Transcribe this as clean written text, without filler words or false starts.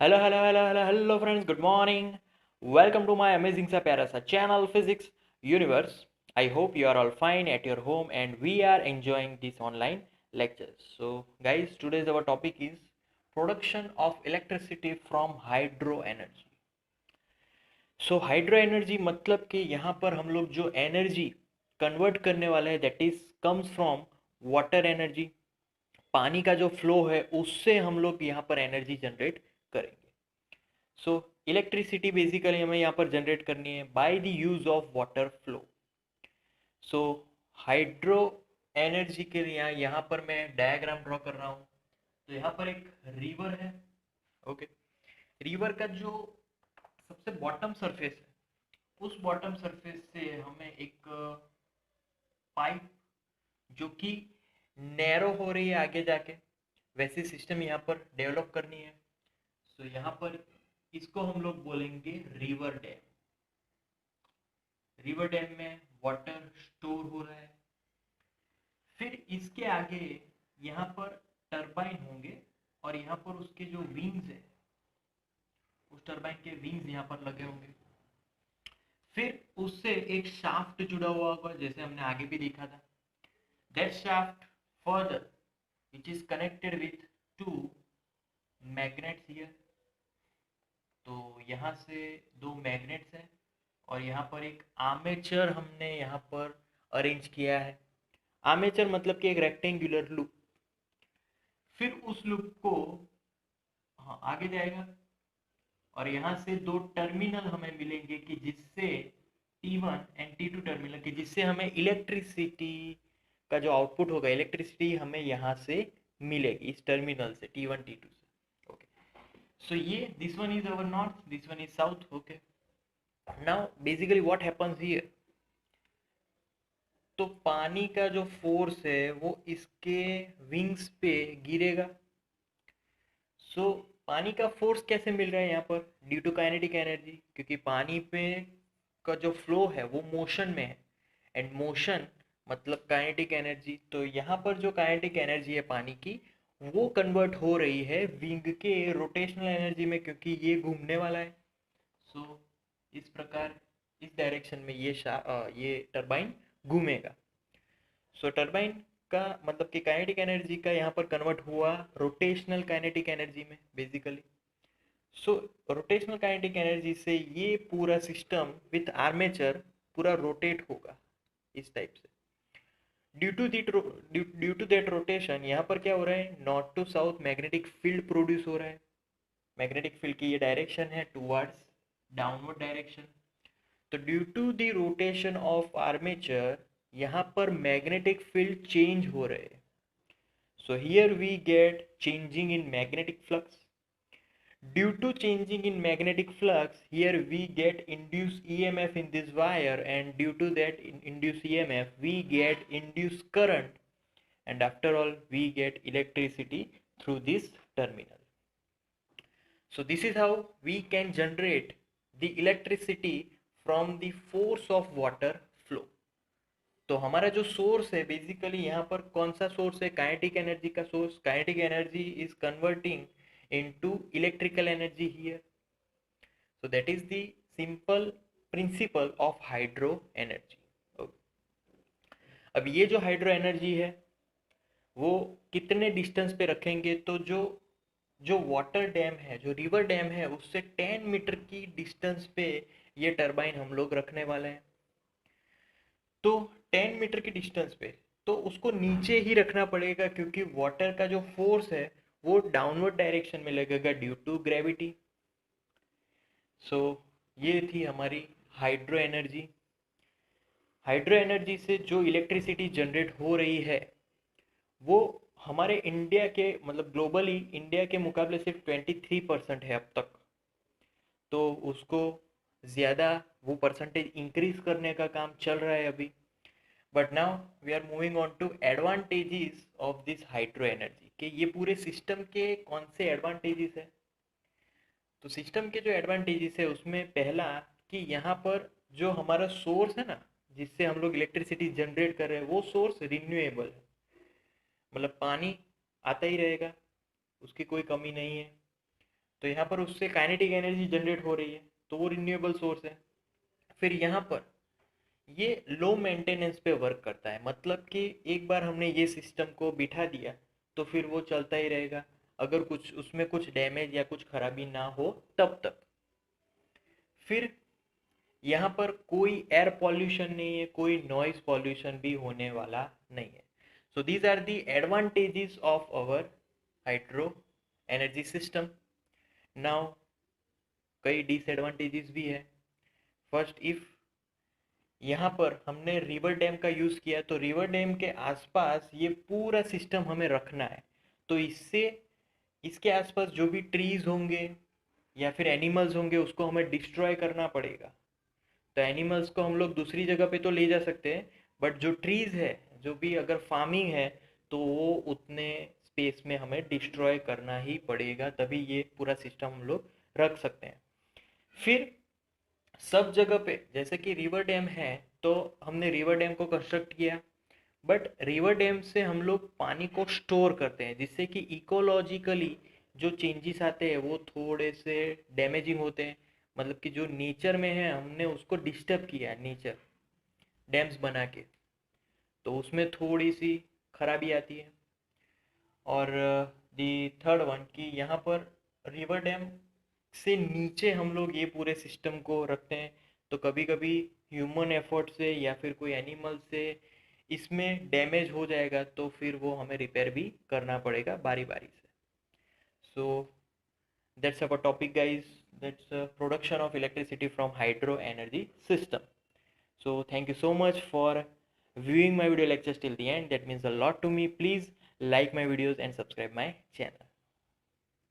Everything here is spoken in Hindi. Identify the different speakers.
Speaker 1: Hello friends, good morning. Welcome to my amazing सा प्यारा सा channel Physics Universe. I hope you are all fine at your home and we are enjoying this online lectures. So guys, today's our topic is production of electricity from hydro energy. So hydro energy मतलब कि यहाँ पर हम लोग जो एनर्जी कन्वर्ट करने वाले हैं that is comes from water energy. पानी का जो फ्लो है उससे हम लोग यहाँ पर एनर्जी जनरेट करेंगे। सो इलेक्ट्रिसिटी बेसिकली हमें यहाँ पर जनरेट करनी है by the use of water flow. So hydro energy के लिए यहाँ पर मैं डायग्राम ड्रॉ कर रहा हूँ। तो यहाँ पर एक रिवर है। ओके, रिवर का जो सबसे बॉटम सरफेस है उस बॉटम सरफेस से हमें एक पाइप जो कि नैरो हो रही है आगे जाके, वैसी सिस्टम यहाँ पर डेवलप करनी है। सो यहाँ पर इसको हम लोग बोलेंगे रिवर डैम। रिवर डैम में वाटर स्टोर हो रहा है। फिर इसके आगे यहाँ पर टरबाइन होंगे और यहाँ पर उसके जो विंग्स है उस टरबाइन के विंग्स यहाँ पर लगे होंगे। फिर उससे एक शाफ्ट जुड़ा हुआ होगा जैसे हमने आगे भी देखा था। That shaft further which is connected with two magnets here. तो यहाँ से दो मैग्नेट्स हैं और यहाँ पर एक आर्मेचर हमने यहाँ पर अरेंज किया है। आर्मेचर मतलब कि एक रेक्टेंगुलर लूप। फिर उस लूप को आगे जाएगा और यहाँ से दो टर्मिनल हमें मिलेंगे कि जिससे T1 एंड T2 टर्मिनल की जिससे हमें इलेक्ट्रिसिटी का जो आउटपुट होगा, इलेक्ट्रिसिटी हमें यहाँ से मिलेगी इस टर्मिनल से T1 T2 से। ओके, सो ये this one is our north, this one is south. Okay, now basically what happens here. तो पानी का जो फोर्स है वो इसके विंग्स पे गिरेगा। सो पानी का फोर्स कैसे मिल रहा है यहाँ पर? ड्यू टू काइनेटिक एनर्जी, क्योंकि पानी पे का जो फ्लो है वो मोशन में है एंड मोशन मतलब काइनेटिक एनर्जी। तो यहाँ पर जो काइनेटिक एनर्जी है पानी की वो कन्वर्ट हो रही है विंग के रोटेशनल एनर्जी में, क्योंकि ये घूमने वाला है। सो इस प्रकार इस डायरेक्शन में ये टरबाइन घूमेगा। सो टरबाइन का मतलब कि काइनेटिक एनर्जी का यहाँ पर कन्वर्ट हुआ रोटेशनल काइनेटिक एनर्जी में बेसिकली। सो रोटेशनल काइनेटिक एनर्जी से ये पूरा सिस्टम विथ आर्मेचर पूरा रोटेट होगा इस टाइप से। ड्यू टू दैट रोटेशन यहाँ पर क्या हो रहा है, north to south magnetic field produce हो रहा है। मैग्नेटिक फील्ड की ये डायरेक्शन है टुवर्ड्स डाउनवर्ड डायरेक्शन। तो due to the rotation of armature यहाँ पर मैग्नेटिक फील्ड चेंज हो रहे हैं। So here we get changing in magnetic flux. Due to changing in magnetic flux, here we get induced EMF in this wire, and due to that induced EMF, we get induced current, and after all, we get electricity through this terminal. So this is how we can generate the electricity from the force of water flow. तो हमारा जो सोर्स है बेसिकली यहाँ पर कौन सा सोर्स है? काइनेटिक एनर्जी का source. Kinetic energy is converting into electrical energy here. So that is the simple principle of hydro energy. अब ये जो हाइड्रो एनर्जी है वो कितने डिस्टेंस पे रखेंगे? तो जो जो वाटर डैम है, जो रिवर डैम है, उससे 10 मीटर की डिस्टेंस पे ये टरबाइन हम लोग रखने वाले हैं। तो 10 मीटर की डिस्टेंस पे तो उसको नीचे ही रखना पड़ेगा, क्योंकि वाटर का जो फोर्स है वो डाउनवर्ड डायरेक्शन में लगेगा ड्यू टू ग्रेविटी। सो ये थी हमारी हाइड्रो एनर्जी। हाइड्रो एनर्जी से जो इलेक्ट्रिसिटी जनरेट हो रही है वो हमारे इंडिया के मतलब ग्लोबली इंडिया के मुकाबले सिर्फ 23% है अब तक। तो उसको ज़्यादा वो परसेंटेज इंक्रीज करने का काम चल रहा है अभी। But now we are moving on to advantages of this hydro energy, कि ये पूरे सिस्टम के कौन से एडवांटेजेस है। तो सिस्टम के जो एडवांटेजेस है उसमें पहला कि यहाँ पर जो हमारा सोर्स है ना जिससे हम लोग इलेक्ट्रिसिटी जनरेट कर रहे हैं वो सोर्स रिन्यूएबल है। मतलब पानी आता ही रहेगा, उसकी कोई कमी नहीं है। तो यहाँ पर उससे काइनेटिक एनर्जी जनरेट हो रही है, तो वो रिन्यूएबल सोर्स है। फिर यहाँ पर ये लो मेंटेनेंस पे वर्क करता है, मतलब कि एक बार हमने ये सिस्टम को बिठा दिया तो फिर वो चलता ही रहेगा, अगर कुछ उसमें कुछ डैमेज या कुछ खराबी ना हो तब तक। फिर यहाँ पर कोई एयर पॉल्यूशन नहीं है, कोई नॉइज पॉल्यूशन भी होने वाला नहीं है। So these are the advantages of our hydro energy system. Now कई डिसएडवांटेजेस भी है। फर्स्ट, इफ यहाँ पर हमने रिवर डैम का यूज़ किया तो रिवर डैम के आसपास ये पूरा सिस्टम हमें रखना है, तो इससे इसके आसपास जो भी ट्रीज होंगे या फिर एनिमल्स होंगे उसको हमें डिस्ट्रॉय करना पड़ेगा। तो एनिमल्स को हम लोग दूसरी जगह पे तो ले जा सकते हैं, बट जो ट्रीज है, जो भी अगर फार्मिंग है, तो वो उतने स्पेस में हमें डिस्ट्रॉय करना ही पड़ेगा, तभी ये पूरा सिस्टम हम लोग रख सकते हैं। फिर सब जगह पे जैसे कि रिवर डैम है, तो हमने रिवर डैम को कंस्ट्रक्ट किया, बट रिवर डैम से हम लोग पानी को स्टोर करते हैं, जिससे कि इकोलॉजिकली जो चेंजेस आते हैं वो थोड़े से डैमेजिंग होते हैं। मतलब कि जो नेचर में है हमने उसको डिस्टर्ब किया नेचर डैम्स बना के, तो उसमें थोड़ी सी खराबी आती है। और दी थर्ड वन कि यहाँ पर रिवर डैम से नीचे हम लोग ये पूरे सिस्टम को रखते हैं, तो कभी कभी ह्यूमन एफर्ट से या फिर कोई एनिमल से इसमें डैमेज हो जाएगा, तो फिर वो हमें रिपेयर भी करना पड़ेगा बारी बारी से। So that's our topic guys, that's production of electricity from hydro energy system. So thank you so much for viewing my video lectures till the end. That means a lot to me. Please like my videos and subscribe my channel.